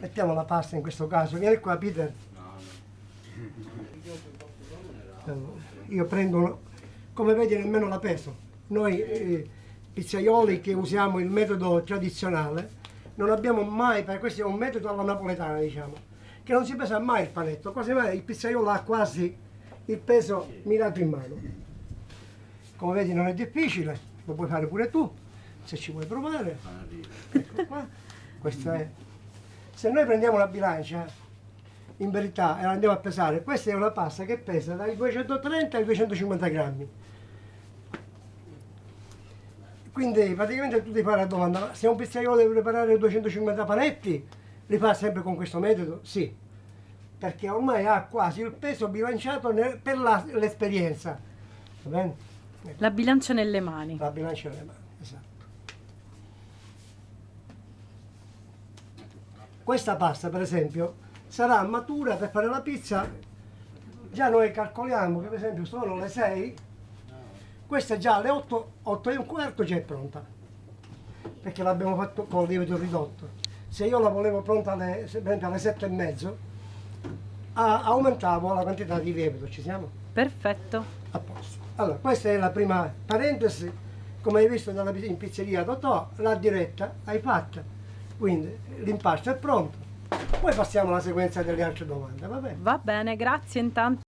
Mettiamo la pasta in questo caso. Vieni qua, Peter. Io prendo, come vedi, nemmeno la peso. Noi pizzaioli che usiamo il metodo tradizionale non abbiamo mai, perché questo è un metodo alla napoletana, diciamo, che non si pesa mai il panetto, quasi mai il pizzaiolo ha quasi il peso mirato in mano. Come vedi non è difficile, lo puoi fare pure tu, se ci vuoi provare. Ecco qua. Questo è. Se noi prendiamo la bilancia, in verità, e la andiamo a pesare, questa è una pasta che pesa dai 230 ai 250 grammi. Quindi praticamente tu ti fai la domanda, ma se un pizzaiolo deve preparare 250 panetti, li fa sempre con questo metodo? Sì, perché ormai ha quasi il peso bilanciato per l'esperienza. Va bene? La bilancia nelle mani. La bilancia nelle mani, esatto. Questa pasta, per esempio, sarà matura per fare la pizza. Già noi calcoliamo che per esempio sono le 6, questa già alle 8, 8 e un quarto già è pronta, perché l'abbiamo fatto con lievito ridotto. Se io la volevo pronta alle 7 e mezzo, aumentavo la quantità di lievito, ci siamo? Perfetto. A posto. Allora, questa è la prima parentesi, come hai visto in pizzeria Totò, la diretta hai fatta, quindi l'impasto è pronto. Poi passiamo alla sequenza delle altre domande, va bene? Va bene, grazie intanto.